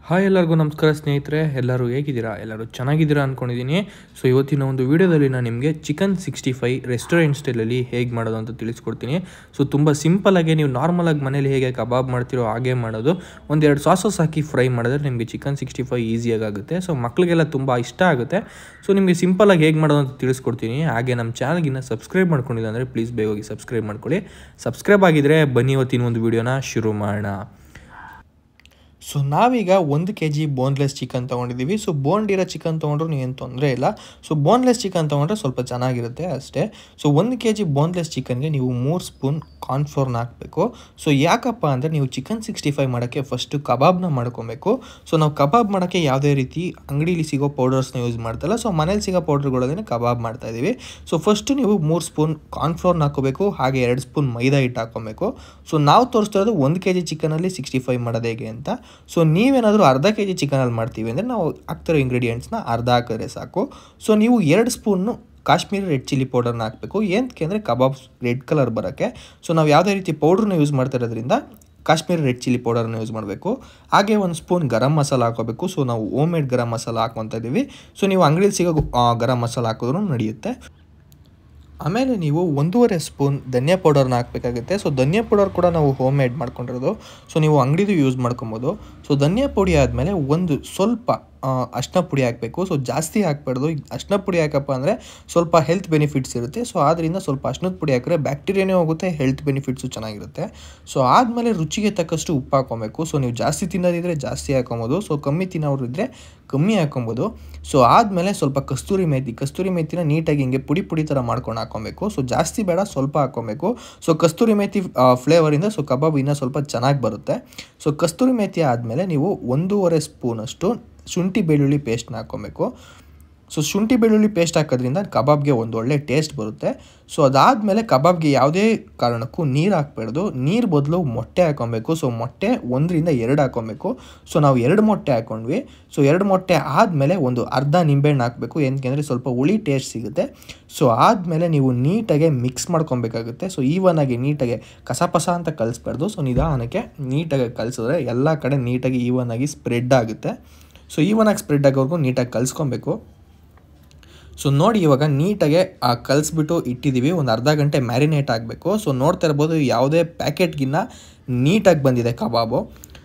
Hi ಎಲ್ಲರಿಗೂ ನಮಸ್ಕಾರ ಸ್ನೇಹಿತರೆ, ಎಲ್ಲರೂ ಹೇಗಿದ್ದೀರಾ? ಎಲ್ಲರೂ ಚೆನ್ನಾಗಿದ್ದೀರಾ ಅಂದ್ಕೊಂಡಿದ್ದೀನಿ. ಸೊ ಇವತ್ತಿನ ಒಂದು ವೀಡಿಯೋದಲ್ಲಿ ನಾನು ನಿಮಗೆ ಚಿಕನ್ 65 ರೆಸ್ಟೋರೆಂಟ್ ಸ್ಟೈಲಲ್ಲಿ ಹೇಗೆ ಮಾಡೋದು ಅಂತ ತಿಳಿಸ್ಕೊಡ್ತೀನಿ. ಸೊ ತುಂಬ ಸಿಂಪಲ್ಲಾಗಿ ನೀವು ನಾರ್ಮಲಾಗಿ ಮನೇಲಿ ಹೇಗೆ ಕಬಾಬ್ ಮಾಡ್ತಿರೋ ಹಾಗೆ ಮಾಡೋದು. ಒಂದೆರಡು ಸಾಸಸ್ ಹಾಕಿ ಫ್ರೈ ಮಾಡಿದ್ರೆ ನಿಮಗೆ ಚಿಕನ್ 65 ಈಸಿಯಾಗಿ ಆಗುತ್ತೆ. ಸೊ ಮಕ್ಕಳಿಗೆಲ್ಲ ತುಂಬ ಇಷ್ಟ ಆಗುತ್ತೆ. ಸೊ ನಿಮಗೆ ಸಿಂಪಲ್ಲಾಗಿ ಹೇಗೆ ಮಾಡೋದು ಅಂತ ತಿಳಿಸ್ಕೊಡ್ತೀನಿ. ಹಾಗೆ ನಮ್ಮ ಚಾನಲ್ಗಿನ್ನ ಸಬ್ಸ್ಕ್ರೈಬ್ ಮಾಡ್ಕೊಂಡಿಲ್ಲ ಅಂದರೆ ಪ್ಲೀಸ್ ಬೇಗ ಹೋಗಿ ಸಬ್ಸ್ಕ್ರೈಬ್ ಮಾಡ್ಕೊಳ್ಳಿ. ಸಬ್ಸ್ಕ್ರೈಬ್ ಆಗಿದ್ದರೆ ಬನ್ನಿ ಇವತ್ತಿನ ಒಂದು ವೀಡಿಯೋನ ಶುರು ಮಾಡೋಣ. ಸೊ ನಾವೀಗ 1 kg ಬೋನ್ಲೆಸ್ ಚಿಕನ್ ತೊಗೊಂಡಿದ್ದೀವಿ. ಸೊ ಬೋನ್ಡ್ ಇರೋ ಚಿಕನ್ ತೊಗೊಂಡ್ರು ಏನು ತೊಂದರೆ ಇಲ್ಲ. ಸೊ ಬೋನ್ಲೆಸ್ ಚಿಕನ್ ತೊಗೊಂಡ್ರೆ ಸ್ವಲ್ಪ ಚೆನ್ನಾಗಿರುತ್ತೆ ಅಷ್ಟೇ. ಸೊ 1 kg ಬೋನ್ಲೆಸ್ ಚಿಕನ್ಗೆ ನೀವು 3 ಸ್ಪೂನ್ ಕಾರ್ನ್ಫ್ಲೋರ್ನ ಹಾಕಬೇಕು. ಸೊ ಯಾಕಪ್ಪ ಅಂದರೆ ನೀವು ಚಿಕನ್ 65 ಮಾಡೋಕ್ಕೆ ಫಸ್ಟು ಕಬಾಬ್ನ ಮಾಡ್ಕೊಬೇಕು. ಸೊ ನಾವು ಕಬಾಬ್ ಮಾಡೋಕ್ಕೆ ಯಾವುದೇ ರೀತಿ ಅಂಗಡೀಲಿ ಸಿಗೋ ಪೌಡರ್ಸ್ನ ಯೂಸ್ ಮಾಡ್ತಾಯಿಲ್ಲ. ಸೊ ಮನೇಲಿ ಸಿಗೋ ಪೌಡರ್ಗಳನ್ನೇ ಕಬಾಬ್ ಮಾಡ್ತಾಯಿದ್ದೀವಿ. ಸೊ ಫಸ್ಟು ನೀವು 3 ಸ್ಪೂನ್ ಕಾರ್ನ್ಫ್ಲೋರ್ನ ಹಾಕೋಬೇಕು, ಹಾಗೆ 2 ಸ್ಪೂನ್ ಮೈದಾ ಹಿಟ್ಟು ಹಾಕ್ಕೊಬೇಕು. ಸೊ ನಾವು ತೋರಿಸ್ತಾ ಇರೋದು 1 kg ಚಿಕನಲ್ಲಿ 65 ಮಾಡೋದು ಹೇಗೆ ಅಂತ. ಸೊ ನೀವೇನಾದರೂ ಅರ್ಧ kg ಚಿಕನಲ್ಲಿ ಮಾಡ್ತೀವಿ ಅಂದರೆ ನಾವು ಹಾಕ್ತಿರೋ ಇಂಗ್ರೀಡಿಯೆಂಟ್ಸ್ನ ಅರ್ಧ ಹಾಕಿದ್ರೆ ಸಾಕು. ಸೊ ನೀವು 2 ಸ್ಪೂನು ಕಾಶ್ಮೀರಿ ರೆಡ್ ಚಿಲ್ಲಿ ಪೌಡರ್ನ ಹಾಕಬೇಕು. ಏನಕ್ಕೆ ಅಂದರೆ ಕಬಾಬ್ ರೆಡ್ ಕಲರ್ ಬರೋಕ್ಕೆ. ಸೊ ನಾವು ಯಾವುದೇ ರೀತಿ ಪೌಡ್ರನ್ನ ಯೂಸ್ ಮಾಡ್ತಾ ಇರೋದ್ರಿಂದ ಕಾಶ್ಮೀರಿ ರೆಡ್ ಚಿಲ್ಲಿ ಪೌಡರ್ನ ಯೂಸ್ ಮಾಡಬೇಕು. ಹಾಗೆ 1 ಸ್ಪೂನ್ ಗರಂ ಮಸಾಲ ಹಾಕೋಬೇಕು. ಸೊ ನಾವು ಹೋಮ್ ಮೇಡ್ ಗರಂ ಮಸಾಲ ಹಾಕ್ಕೊತಾ ಇದ್ದೀವಿ. ಸೊ ನೀವು ಅಂಗಡಿಯಲ್ಲಿ ಸಿಗೋ ಗರಂ ಮಸಾಲ ಹಾಕಿದ್ರೂ ನಡೆಯುತ್ತೆ. ಆಮೇಲೆ ನೀವು 1.5 ಸ್ಪೂನ್ ಧನಿಯಾ ಪೌಡರ್ನ ಹಾಕಬೇಕಾಗುತ್ತೆ. ಸೊ ಧನಿಯಾ ಪೌಡರ್ ಕೂಡ ನಾವು ಹೋಮ್ ಮೇಡ್ ಮಾಡ್ಕೊಂಡಿರೋದು. ಸೊ ನೀವು ಅಂಗಡಿದು ಯೂಸ್ ಮಾಡ್ಕೊಬೋದು. ಸೊ ಧನಿಯಾ ಪುಡಿ ಆದಮೇಲೆ ಒಂದು ಸ್ವಲ್ಪ ಅರಿಶಿನ ಪುಡಿ ಹಾಕಬೇಕು. ಸೊ ಜಾಸ್ತಿ ಹಾಕಬಾರ್ದು. ಅರಿಶಿನ ಪುಡಿ ಯಾಕಪ್ಪ ಅಂದರೆ ಸ್ವಲ್ಪ ಹೆಲ್ತ್ ಬೆನಿಫಿಟ್ಸ್ ಇರುತ್ತೆ. ಸೊ ಆದ್ದರಿಂದ ಸ್ವಲ್ಪ ಅರಿಶಿನದ ಪುಡಿ ಹಾಕಿದ್ರೆ ಬ್ಯಾಕ್ಟೀರಿಯಾನೇ ಹೋಗುತ್ತೆ, ಹೆಲ್ತ್ ಬೆನಿಫಿಟ್ಸು ಚೆನ್ನಾಗಿರುತ್ತೆ. ಸೊ ಆದಮೇಲೆ ರುಚಿಗೆ ತಕ್ಕಷ್ಟು ಉಪ್ಪು ಹಾಕ್ಕೊಬೇಕು. ಸೊ ನೀವು ಜಾಸ್ತಿ ತಿನ್ನೋದಿದ್ರೆ ಜಾಸ್ತಿ ಹಾಕೊಬೋದು. ಸೊ ಕಮ್ಮಿ ತಿನ್ನೋರು ಇದ್ದರೆ ಕಮ್ಮಿ ಹಾಕೊಬೋದು. ಸೊ ಆದಮೇಲೆ ಸ್ವಲ್ಪ ಕಸ್ತೂರಿ ಮೇಥಿನ ನೀಟಾಗಿ ಹಿಂಗೆ ಪುಡಿ ಪುಡಿ ಥರ ಮಾಡ್ಕೊಂಡು ಹಾಕ್ಕೊಬೇಕು. ಸೊ ಜಾಸ್ತಿ ಬೇಡ, ಸ್ವಲ್ಪ ಹಾಕ್ಕೊಬೇಕು. ಸೊ ಕಸ್ತೂರಿ ಮೇಥಿ ಫ್ಲೇವರಿಂದ ಸೊ ಕಬಾಬ್ ಇನ್ನೂ ಸ್ವಲ್ಪ ಚೆನ್ನಾಗಿ ಬರುತ್ತೆ. ಸೊ ಕಸ್ತೂರಿ ಮೇಥಿ ಆದಮೇಲೆ ನೀವು 1.5 ಸ್ಪೂನಷ್ಟು ಶುಂಠಿ ಬೆಳ್ಳುಳ್ಳಿ ಪೇಸ್ಟ್ನ ಹಾಕ್ಕೊಬೇಕು. ಸೊ ಶುಂಠಿ ಬೆಳ್ಳುಳ್ಳಿ ಪೇಸ್ಟ್ ಹಾಕೋದ್ರಿಂದ ಕಬಾಬ್ಗೆ ಒಂದು ಒಳ್ಳೆ ಟೇಸ್ಟ್ ಬರುತ್ತೆ. ಸೊ ಅದಾದಮೇಲೆ ಕಬಾಬ್ಗೆ ಯಾವುದೇ ಕಾರಣಕ್ಕೂ ನೀರು ಹಾಕಬಾರ್ದು. ನೀರು ಬದಲು ಮೊಟ್ಟೆ ಹಾಕ್ಕೊಬೇಕು. ಸೊ ಮೊಟ್ಟೆ 1ರಿಂದ 2 ಹಾಕ್ಕೊಬೇಕು. ಸೊ ನಾವು 2 ಮೊಟ್ಟೆ ಹಾಕ್ಕೊಂಡ್ವಿ. ಸೊ 2 ಮೊಟ್ಟೆ ಆದಮೇಲೆ ಒಂದು ಅರ್ಧ ನಿಂಬೆಹಣ್ಣು ಹಾಕಬೇಕು. ಏನಕ್ಕೆ ಸ್ವಲ್ಪ ಹುಳಿ ಟೇಸ್ಟ್ ಸಿಗುತ್ತೆ. ಸೊ ಆದಮೇಲೆ ನೀವು ನೀಟಾಗೆ ಮಿಕ್ಸ್ ಮಾಡ್ಕೊಬೇಕಾಗುತ್ತೆ. ಸೊ ಈವನಾಗಿ ನೀಟಾಗೆ ಕಸಪಸ ಅಂತ ಕಲಿಸ್ಬಾರ್ದು. ಸೊ ನಿಧಾನಕ್ಕೆ ನೀಟಾಗಿ ಕಲಿಸಿದ್ರೆ ಎಲ್ಲ ಕಡೆ ನೀಟಾಗಿ ಈವನಾಗಿ ಸ್ಪ್ರೆಡ್ ಆಗುತ್ತೆ. ಸೊ ಈವನಾಗಿ ಸ್ಪ್ರೆಡ್ ಆಗೋವರೆಗೂ ನೀಟಾಗಿ ಕಲಿಸ್ಕೊಬೇಕು. ಸೊ ನೋಡಿ ಇವಾಗ ನೀಟಾಗೆ ಕಲಿಸ್ಬಿಟ್ಟು ಇಟ್ಟಿದ್ದೀವಿ. ಒಂದು ಅರ್ಧ ಗಂಟೆ ಮ್ಯಾರಿನೇಟ್ ಆಗಬೇಕು. ಸೊ ನೋಡ್ತಾ ಇರ್ಬೋದು ಯಾವುದೇ ಪ್ಯಾಕೆಟ್ಗಿನ್ನ ನೀಟಾಗಿ ಬಂದಿದೆ ಕಬಾಬು.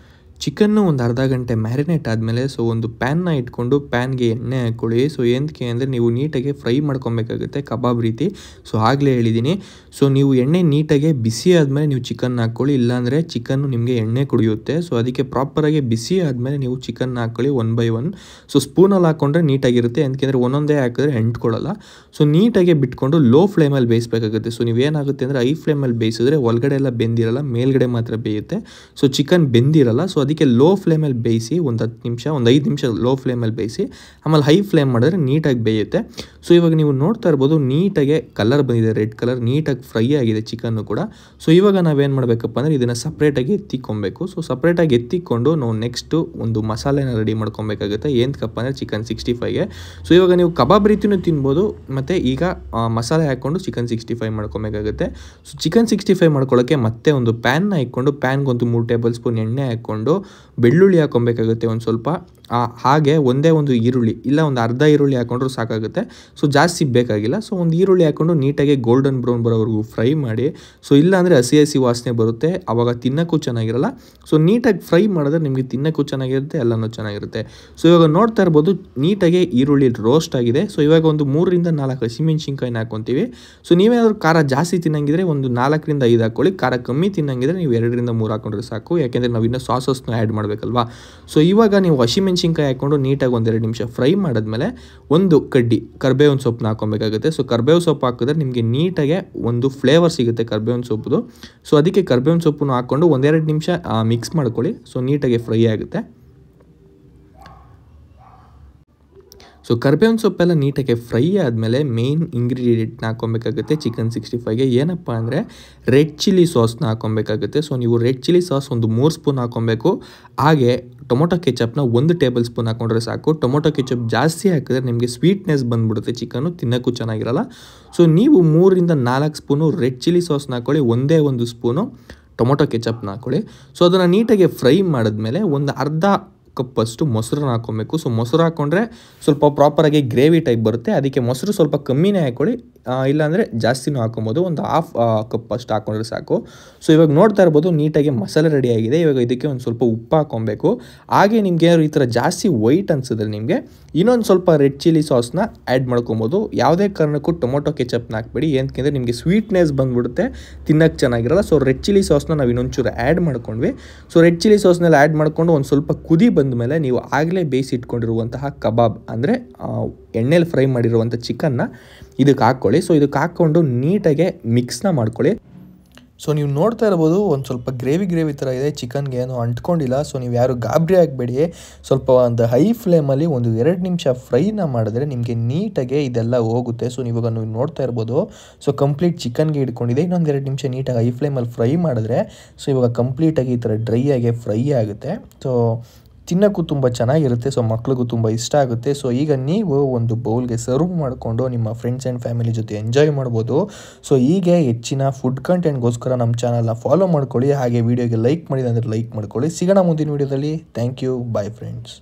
ಚಿಕನ್ನು ಒಂದು ಅರ್ಧ ಗಂಟೆ ಮ್ಯಾರಿನೇಟ್ ಆದಮೇಲೆ ಸೊ ಒಂದು ಪ್ಯಾನ್ನ ಇಟ್ಕೊಂಡು ಪ್ಯಾನ್ಗೆ ಎಣ್ಣೆ ಹಾಕ್ಕೊಳ್ಳಿ. ಸೊ ಏನಕ್ಕೆ ಅಂದರೆ ನೀವು ನೀಟಾಗಿ ಫ್ರೈ ಮಾಡ್ಕೊಬೇಕಾಗುತ್ತೆ ಕಬಾಬ್ ರೀತಿ. ಸೊ ಆಗಲೇ ಹೇಳಿದ್ದೀನಿ. ಸೊ ನೀವು ಎಣ್ಣೆ ನೀಟಾಗೆ ಬಿಸಿ ಆದಮೇಲೆ ನೀವು ಚಿಕನ್ನ ಹಾಕ್ಕೊಳ್ಳಿ, ಇಲ್ಲಾಂದರೆ ಚಿಕನ್ನು ನಿಮಗೆ ಎಣ್ಣೆ ಕುಡಿಯುತ್ತೆ. ಸೊ ಅದಕ್ಕೆ ಪ್ರಾಪರಾಗಿ ಬಿಸಿ ಆದಮೇಲೆ ನೀವು ಚಿಕನ್ನ ಹಾಕ್ಕೊಳ್ಳಿ 1 by 1. ಸೊ ಸ್ಪೂನಲ್ಲಿ ಹಾಕ್ಕೊಂಡ್ರೆ ನೀಟಾಗಿರುತ್ತೆ. ಏನಕ್ಕೆ ಒಂದೊಂದೇ ಹಾಕಿದ್ರೆ ಅಂಟ್ಕೊಳ್ಳಲ್ಲ. ಸೊ ನೀಟಾಗಿ ಬಿಟ್ಕೊಂಡು ಲೋ ಫ್ಲೇಮಲ್ಲಿ ಬೇಯಿಸಬೇಕಾಗುತ್ತೆ. ಸೊ ನೀವೇನಾಗುತ್ತೆ ಅಂದರೆ ಹೈ ಫ್ಲೇಮಲ್ಲಿ ಬೇಯಿಸಿದ್ರೆ ಒಳಗಡೆ ಎಲ್ಲ ಬೆಂದಿರಲ್ಲ, ಮೇಲ್ಗಡೆ ಮಾತ್ರ ಬೇಯುತ್ತೆ. ಸೊ ಚಿಕನ್ ಬೆಂದಿರಲ್ಲ. ಸೊ ಅದಕ್ಕೆ ಲೋ ಫ್ಲೇಮಲ್ಲಿ ಬೇಯಿಸಿ ಒಂದು 10 ನಿಮಿಷ, ಒಂದು 5 ನಿಮಿಷ ಲೋ ಫ್ಲೇಮಲ್ಲಿ ಬೇಯಿಸಿ, ಆಮೇಲೆ ಹೈ ಫ್ಲೇಮ್ ಮಾಡಿದ್ರೆ ನೀಟಾಗಿ ಬೇಯುತ್ತೆ. ಸೊ ಇವಾಗ ನೀವು ನೋಡ್ತಾ ಇರ್ಬೋದು ನೀಟಾಗೆ ಕಲರ್ ಬಂದಿದೆ, ರೆಡ್ ಕಲರ್, ನೀಟಾಗಿ ಫ್ರೈ ಆಗಿದೆ ಚಿಕನ್ನು ಕೂಡ. ಸೊ ಇವಾಗ ನಾವೇನು ಮಾಡಬೇಕಪ್ಪ ಅಂದರೆ ಇದನ್ನು ಸಪ್ರೇಟಾಗಿ ಎತ್ತಿಕೊಬೇಕು. ಸೊ ಸಪ್ರೇಟಾಗಿ ಎತ್ತಿಕೊಂಡು ನಾವು ನೆಕ್ಸ್ಟು ಒಂದು ಮಸಾಲೆನ ರೆಡಿ ಮಾಡ್ಕೊಬೇಕಾಗುತ್ತೆ. ಏನಕ್ಕಪ್ಪ ಅಂದರೆ ಚಿಕನ್ 65ಗೆ. ಸೊ ಇವಾಗ ನೀವು ಕಬಾಬ್ ರೀತಿಯೂ ತಿನ್ಬೋದು, ಮತ್ತು ಈಗ ಮಸಾಲೆ ಹಾಕ್ಕೊಂಡು ಚಿಕನ್ 65 ಮಾಡ್ಕೊಬೇಕಾಗುತ್ತೆ. ಸೊ ಚಿಕನ್ 65 ಮಾಡ್ಕೊಳ್ಳೋಕ್ಕೆ ಮತ್ತೆ ಒಂದು ಪ್ಯಾನ್ನ ಇಟ್ಕೊಂಡು ಪ್ಯಾನ್ಗೆ ಒಂದು 3 ಟೇಬಲ್ ಸ್ಪೂನ್ ಎಣ್ಣೆ ಹಾಕ್ಕೊಂಡು ಬೆಳ್ಳುಳ್ಳಿ ಹಾಕ್ಕೊಬೇಕಾಗುತ್ತೆ ಒಂದು ಸ್ವಲ್ಪ. ಹಾಗೆ ಒಂದೇ ಒಂದು ಈರುಳ್ಳಿ, ಇಲ್ಲ ಒಂದು ಅರ್ಧ ಈರುಳ್ಳಿ ಹಾಕ್ಕೊಂಡ್ರೂ ಸಾಕಾಗುತ್ತೆ. ಸೊ ಜಾಸ್ತಿ ಬೇಕಾಗಿಲ್ಲ. ಸೊ ಒಂದು ಈರುಳ್ಳಿ ಹಾಕ್ಕೊಂಡು ನೀಟಾಗಿ ಗೋಲ್ಡನ್ ಬ್ರೌನ್ ಬರೋವರೆಗೂ ಫ್ರೈ ಮಾಡಿ. ಸೊ ಇಲ್ಲಾಂದರೆ ಹಸಿ ವಾಸನೆ ಬರುತ್ತೆ, ಆವಾಗ ತಿನ್ನೋಕ್ಕೂ ಚೆನ್ನಾಗಿರಲ್ಲ. ಸೊ ನೀಟಾಗಿ ಫ್ರೈ ಮಾಡಿದ್ರೆ ನಿಮಗೆ ತಿನ್ನೋಕ್ಕೂ ಚೆನ್ನಾಗಿರುತ್ತೆ, ಎಲ್ಲನೂ ಚೆನ್ನಾಗಿರುತ್ತೆ. ಸೊ ಇವಾಗ ನೋಡ್ತಾ ಇರ್ಬೋದು ನೀಟಾಗಿ ಈರುಳ್ಳಿ ರೋಸ್ಟ್ ಆಗಿದೆ. ಸೊ ಇವಾಗ ಒಂದು 3ರಿಂದ 4 ಹಸಿಮೆಣ್ಸಿನ್ಕಾಯಿನ ಹಾಕ್ಕೊತೀವಿ. ಸೊ ನೀವೇನಾದರೂ ಖಾರ ಜಾಸ್ತಿ ತಿನ್ನಂಗಿದ್ರೆ ಒಂದು 4ರಿಂದ 5 ಹಾಕ್ಕೊಳ್ಳಿ. ಖಾರ ಕಮ್ಮಿ ತಿನ್ನಂಗಿದ್ರೆ ನೀವು 2ರಿಂದ 3 ಹಾಕ್ಕೊಂಡ್ರೆ ಸಾಕು. ಯಾಕೆಂದರೆ ನಾವು ಇನ್ನೂ ಸಾಸಸ್ನ ಆ್ಯಡ್ ಮಾಡಬೇಕಲ್ವಾ. ಸೊ ಇವಾಗ ನೀವು ಹಸಿಮೆಣ್ಸಿನ್ಕಾಯಿ ಹಾಕ್ಕೊಂಡು ನೀಟಾಗಿ 1-2 ನಿಮಿಷ ಫ್ರೈ ಮಾಡಿದ್ಮೇಲೆ ಒಂದು ಕಡ್ಡಿ ಕರ್ಬೇವಿನ ಸೊಪ್ಪನ್ನ ಹಾಕ್ಕೊಬೇಕಾಗುತ್ತೆ. ಸೊ ಕರ್ಬೇವು ಸೊಪ್ಪು ಹಾಕಿದ್ರೆ ನಿಮಗೆ ನೀಟಾಗೆ ಒಂದು ಫ್ಲೇವರ್ ಸಿಗುತ್ತೆ ಕರ್ಬೇವಿನ ಸೊಪ್ಪುದು. ಸೊ ಅದಕ್ಕೆ ಕರ್ಬೇವಿನ ಸೊಪ್ಪನ್ನು ಹಾಕ್ಕೊಂಡು 1-2 ನಿಮಿಷ ಮಿಕ್ಸ್ ಮಾಡ್ಕೊಳ್ಳಿ. ಸೊ ನೀಟಾಗಿ ಫ್ರೈ ಆಗುತ್ತೆ. ಸೊ ಕರ್ಬೇವಿನ ಸೊಪ್ಪೆಲ್ಲ ನೀಟಾಗಿ ಫ್ರೈ ಆದಮೇಲೆ ಮೇಯ್ನ್ ಇಂಗ್ರೀಡಿಯೆಂಟ್ನ ಹಾಕ್ಕೊಬೇಕಾಗುತ್ತೆ ಚಿಕನ್ 65ಗೆ. ಏನಪ್ಪ ಅಂದರೆ ರೆಡ್ ಚಿಲ್ಲಿ ಸಾಸ್ನ ಹಾಕ್ಕೊಬೇಕಾಗುತ್ತೆ. ಸೊ ನೀವು ರೆಡ್ ಚಿಲ್ಲಿ ಸಾಸ್ ಒಂದು 3 ಸ್ಪೂನ್ ಹಾಕ್ಕೊಬೇಕು. ಹಾಗೆ ಟೊಮೊಟೊ ಕೆಚಪ್ನ 1 ಟೇಬಲ್ ಸ್ಪೂನ್ ಹಾಕ್ಕೊಂಡ್ರೆ ಸಾಕು. ಟೊಮೊಟೊ ಕೆಚಪ್ ಜಾಸ್ತಿ ಹಾಕಿದ್ರೆ ನಿಮಗೆ ಸ್ವೀಟ್ನೆಸ್ ಬಂದುಬಿಡುತ್ತೆ, ಚಿಕನ್ನು ತಿನ್ನೋಕ್ಕೂ ಚೆನ್ನಾಗಿರಲ್ಲ. ಸೊ ನೀವು 3ರಿಂದ 4 ಸ್ಪೂನು ರೆಡ್ ಚಿಲ್ಲಿ ಸಾಸ್ನ ಹಾಕ್ಕೊಳ್ಳಿ, ಒಂದೇ 1 ಸ್ಪೂನು ಟೊಮೊಟೊ ಕೆಚಪ್ನ ಹಾಕ್ಕೊಳ್ಳಿ. ಸೊ ಅದನ್ನು ನೀಟಾಗಿ ಫ್ರೈ ಮಾಡಿದ್ಮೇಲೆ ಒಂದು ಅರ್ಧ ಕಪ್ಪಷ್ಟು ಮೊಸರನ್ನ ಹಾಕ್ಕೊಬೇಕು. ಸೊ ಮೊಸರು ಹಾಕ್ಕೊಂಡ್ರೆ ಸ್ವಲ್ಪ ಪ್ರಾಪರಾಗಿ ಗ್ರೇವಿ ಟೈಪ್ ಬರುತ್ತೆ. ಅದಕ್ಕೆ ಮೊಸರು ಸ್ವಲ್ಪ ಕಮ್ಮಿನೇ ಹಾಕ್ಕೊಳ್ಳಿ, ಇಲ್ಲಾಂದರೆ ಜಾಸ್ತಿನೂ ಹಾಕ್ಕೊಬೋದು. ಒಂದು ಹಾಫ್ ಕಪ್ ಅಷ್ಟು ಹಾಕ್ಕೊಂಡ್ರೆ ಸಾಕು. ಸೊ ಇವಾಗ ನೋಡ್ತಾ ಇರ್ಬೋದು ನೀಟಾಗಿ ಮಸಾಲೆ ರೆಡಿ ಆಗಿದೆ. ಇವಾಗ ಇದಕ್ಕೆ ಒಂದು ಸ್ವಲ್ಪ ಉಪ್ಪು ಹಾಕ್ಕೊಬೇಕು. ಹಾಗೆ ನಿಮಗೆ ಈ ಥರ ಜಾಸ್ತಿ ವೈಟ್ ಅನಿಸಿದ್ರೆ ನಿಮಗೆ ಇನ್ನೊಂದು ಸ್ವಲ್ಪ ರೆಡ್ ಚಿಲ್ಲಿ ಸಾಸ್ನ ಆ್ಯಡ್ ಮಾಡ್ಕೊಬೋದು. ಯಾವುದೇ ಕಾರಣಕ್ಕೂ ಟೊಮೊಟೊ ಕೆಚಪ್ನ ಹಾಕ್ಬೇಡಿ, ಏನಕ್ಕೆ ನಿಮಗೆ ಸ್ವೀಟ್ನೆಸ್ ಬಂದುಬಿಡುತ್ತೆ, ತಿನ್ನೋಕ್ಕೆ ಚೆನ್ನಾಗಿರಲ್ಲ. ಸೊ ರೆಡ್ ಚಿಲ್ಲಿ ಸಾಸ್ನ ನಾವು ಇನ್ನೊಂಚೂರು ಆ್ಯಡ್ ಮಾಡ್ಕೊಂಡ್ವಿ. ಸೊ ರೆಡ್ ಚಿಲ್ಲಿ ಸಾಸ್ನೆಲ್ಲ ಆ್ಯಡ್ ಮಾಡಿಕೊಂಡು ಒಂದು ಸ್ವಲ್ಪ ಕುದಿ ಬಂದ ಮೇಲೆ ನೀವು ಆಗಲೇ ಬೇಯಿಸಿಟ್ಕೊಂಡಿರುವಂತಹ ಕಬಾಬ್ ಅಂದರೆ ಎಣ್ಣೆಲಿ ಫ್ರೈ ಮಾಡಿರುವಂಥ ಚಿಕನ್ನ ಇದಕ್ಕೆ ಹಾಕ್ಕೊಳ್ಳಿ. ಸೊ ಇದಕ್ಕೆ ಹಾಕ್ಕೊಂಡು ನೀಟಾಗೆ ಮಿಕ್ಸ್ನ ಮಾಡ್ಕೊಳ್ಳಿ. ಸೊ ನೀವು ನೋಡ್ತಾ ಇರ್ಬೋದು ಒಂದು ಸ್ವಲ್ಪ ಗ್ರೇವಿ ಥರ ಇದೆ, ಚಿಕನ್ಗೆ ಏನೂ ಅಂಟ್ಕೊಂಡಿಲ್ಲ. ಸೊ ನೀವು ಯಾರು ಗಾಬರಿ ಆಗಬೇಡಿ, ಸ್ವಲ್ಪ ಒಂದು ಹೈ ಫ್ಲೇಮಲ್ಲಿ ಒಂದು 2 ನಿಮಿಷ ಫ್ರೈನ ಮಾಡಿದ್ರೆ ನಿಮಗೆ ನೀಟಾಗೆ ಇದೆಲ್ಲ ಹೋಗುತ್ತೆ. ಸೊ ಇವಾಗ ನೀವು ನೋಡ್ತಾ ಇರ್ಬೋದು, ಸೊ ಕಂಪ್ಲೀಟ್ ಚಿಕನ್ಗೆ ಹಿಡ್ಕೊಂಡಿದೆ. ಇನ್ನೊಂದು 2 ನಿಮಿಷ ನೀಟಾಗಿ ಹೈ ಫ್ಲೇಮಲ್ಲಿ ಫ್ರೈ ಮಾಡಿದ್ರೆ ಸೊ ಇವಾಗ ಕಂಪ್ಲೀಟಾಗಿ ಈ ಥರ ಡ್ರೈ ಆಗಿ ಫ್ರೈ ಆಗುತ್ತೆ. ಸೊ ತಿನ್ನೋಕ್ಕೂ ತುಂಬ ಚೆನ್ನಾಗಿರುತ್ತೆ. ಸೊ ಮಕ್ಳಿಗೂ ತುಂಬ ಇಷ್ಟ ಆಗುತ್ತೆ. ಸೊ ಈಗ ನೀವು ಒಂದು ಬೌಲ್ಗೆ ಸರ್ವ್ ಮಾಡಿಕೊಂಡು ನಿಮ್ಮ ಫ್ರೆಂಡ್ಸ್ ಆ್ಯಂಡ್ ಫ್ಯಾಮಿಲಿ ಜೊತೆ ಎಂಜಾಯ್ ಮಾಡ್ಬೋದು. ಸೊ ಹೀಗೆ ಹೆಚ್ಚಿನ ಫುಡ್ ಕಂಟೆಂಟ್ಗೋಸ್ಕರ ನಮ್ಮ ಚಾನಲ್ನ ಫಾಲೋ ಮಾಡ್ಕೊಳ್ಳಿ. ಹಾಗೆ ವಿಡಿಯೋಗೆ ಲೈಕ್ ಮಾಡಿದೆ ಅಂದರೆ ಲೈಕ್ ಮಾಡ್ಕೊಳ್ಳಿ. ಸಿಗೋಣ ಮುಂದಿನ ವೀಡಿಯೋದಲ್ಲಿ. Thank you. Bye friends.